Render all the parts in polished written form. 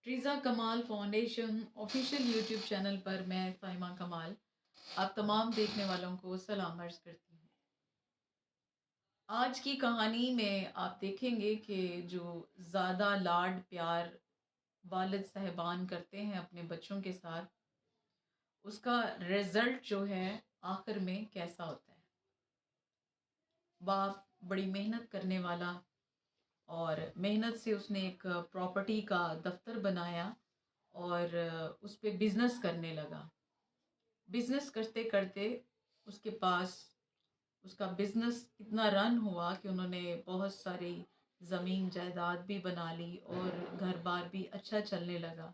ट्रीज़ा कमाल foundation official YouTube channel पर मैं फ़ाहिमा कमाल आप तमाम देखने वालों को सलाम अर्ज़ करती हूँ। आज की कहानी में आप देखेंगे कि जो ज़्यादा लाड प्यार वालिद साहिबान करते हैं अपने बच्चों के साथ, उसका रिज़ल्ट जो है आखिर में कैसा होता है। बाप बड़ी मेहनत करने वाला और मेहनत से उसने एक प्रॉपर्टी का दफ्तर बनाया और उस पे बिज़नेस करने लगा। बिज़नेस करते करते उसके पास उसका बिज़नेस इतना रन हुआ कि उन्होंने बहुत सारी ज़मीन जायदाद भी बना ली और घर बार भी अच्छा चलने लगा।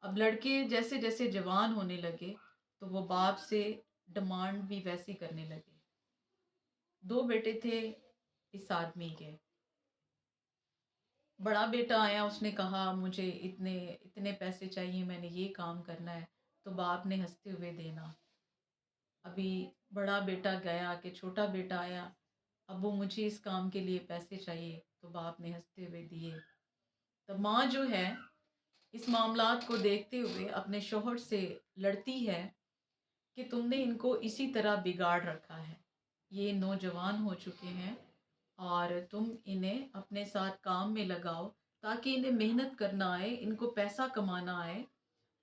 अब लड़के जैसे जैसे जवान होने लगे तो वो बाप से डिमांड भी वैसी करने लगे। दो बेटे थे इस आदमी के। बड़ा बेटा आया, उसने कहा मुझे इतने इतने पैसे चाहिए, मैंने ये काम करना है। तो बाप ने हंसते हुए देना। अभी बड़ा बेटा गया कि छोटा बेटा आया, अब वो मुझे इस काम के लिए पैसे चाहिए, तो बाप ने हंसते हुए दिए। तो माँ जो है इस मामलात को देखते हुए अपने शौहर से लड़ती है कि तुमने इनको इसी तरह बिगाड़ रखा है। ये नौजवान हो चुके हैं और तुम इन्हें अपने साथ काम में लगाओ ताकि इन्हें मेहनत करना आए, इनको पैसा कमाना आए।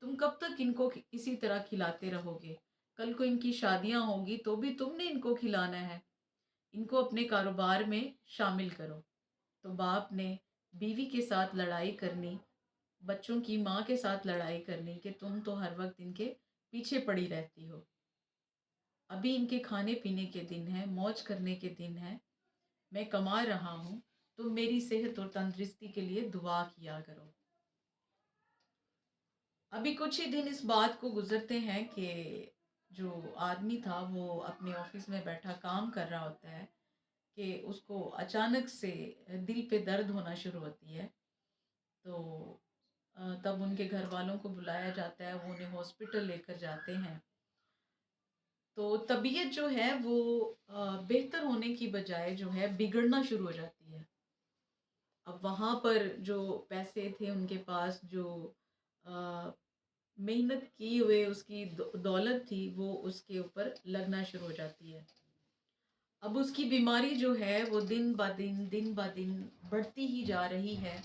तुम कब तक इनको इसी तरह खिलाते रहोगे? कल को इनकी शादियां होगी तो भी तुमने इनको खिलाना है। इनको अपने कारोबार में शामिल करो। तो बाप ने बीवी के साथ लड़ाई करनी, बच्चों की माँ के साथ लड़ाई करनी कि तुम तो हर वक्त इनके पीछे पड़ी रहती हो। अभी इनके खाने पीने के दिन हैं, मौज करने के दिन हैं, मैं कमा रहा हूँ, तुम मेरी सेहत और तंदुरुस्ती के लिए दुआ किया करो। अभी कुछ ही दिन इस बात को गुजरते हैं कि जो आदमी था वो अपने ऑफिस में बैठा काम कर रहा होता है कि उसको अचानक से दिल पे दर्द होना शुरू होती है। तो तब उनके घर वालों को बुलाया जाता है, वो उन्हें हॉस्पिटल लेकर जाते हैं। तो तबीयत जो है वो बेहतर होने की बजाय जो है बिगड़ना शुरू हो जाती है। अब वहाँ पर जो पैसे थे उनके पास, जो अ, मेहनत किए हुए उसकी दौलत थी, वो उसके ऊपर लगना शुरू हो जाती है। अब उसकी बीमारी जो है वो दिन ब दिन बढ़ती ही जा रही है।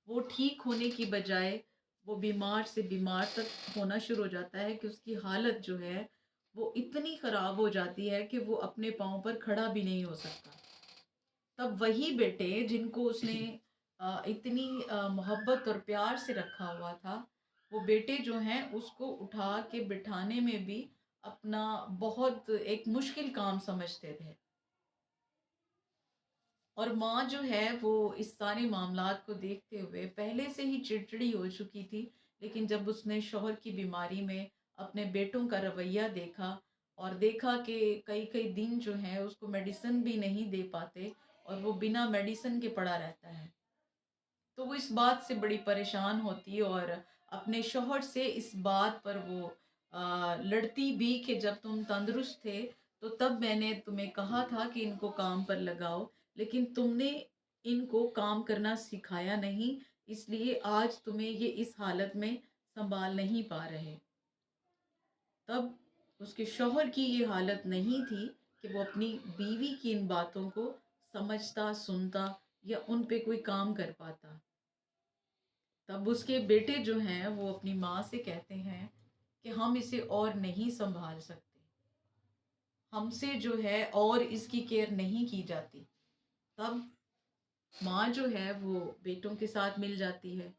वो ठीक होने की बजाय वो बीमार से बीमार तक होना शुरू हो जाता है कि उसकी हालत जो है वो इतनी ख़राब हो जाती है कि वो अपने पाँव पर खड़ा भी नहीं हो सकता। तब वही बेटे जिनको उसने इतनी मोहब्बत और प्यार से रखा हुआ था, वो बेटे जो हैं उसको उठा के बिठाने में भी अपना बहुत एक मुश्किल काम समझते थे। और माँ जो है वो इस सारे मामलात को देखते हुए पहले से ही चिड़चिड़ी हो चुकी थी, लेकिन जब उसने शौहर की बीमारी में अपने बेटों का रवैया देखा और देखा कि कई कई दिन जो है उसको मेडिसिन भी नहीं दे पाते और वो बिना मेडिसिन के पड़ा रहता है, तो वो इस बात से बड़ी परेशान होती है और अपने शौहर से इस बात पर वो लड़ती भी कि जब तुम तंदुरुस्त थे तो तब मैंने तुम्हें कहा था कि इनको काम पर लगाओ, लेकिन तुमने इनको काम करना सिखाया नहीं, इसलिए आज तुम्हें ये इस हालत में संभाल नहीं पा रहे। तब उसके शौहर की ये हालत नहीं थी कि वो अपनी बीवी की इन बातों को समझता, सुनता या उन पे कोई काम कर पाता। तब उसके बेटे जो हैं वो अपनी माँ से कहते हैं कि हम इसे और नहीं संभाल सकते, हमसे जो है और इसकी केयर नहीं की जाती। तब माँ जो है वो बेटों के साथ मिल जाती है।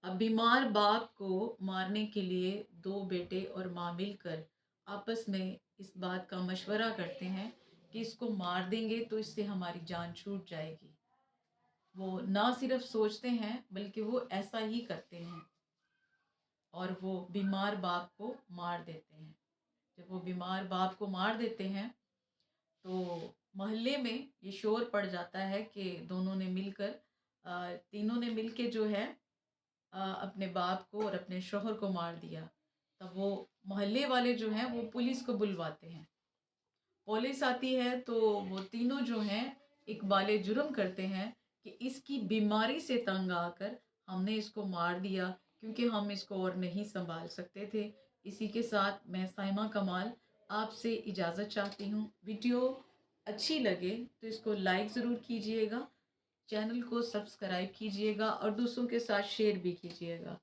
अब बीमार बाप को मारने के लिए दो बेटे और माँ मिलकर आपस में इस बात का मशवरा करते हैं कि इसको मार देंगे तो इससे हमारी जान छूट जाएगी। वो ना सिर्फ सोचते हैं बल्कि वो ऐसा ही करते हैं और वो बीमार बाप को मार देते हैं। जब वो बीमार बाप को मार देते हैं तो मोहल्ले में ये शोर पड़ जाता है कि दोनों ने मिलकर तीनों ने मिलके जो है अपने बाप को और अपने शौहर को मार दिया। तब वो मोहल्ले वाले जो हैं वो पुलिस को बुलवाते हैं। पुलिस आती है तो वो तीनों जो हैं इकबाले जुर्म करते हैं कि इसकी बीमारी से तंग आकर ہم نے اس کو مار دیا کیونکہ ہم اس کو اور نہیں سنبھال سکتے تھے۔ اسی کے ساتھ میں سائمہ کمال آپ سے اجازت چاہتی ہوں۔ ویڈیو اچھی لگے تو اس کو لائک ضرور کیجئے گا، چینل کو سبسکرائب کیجئے گا اور دوسروں کے ساتھ شیئر بھی کیجئے گا۔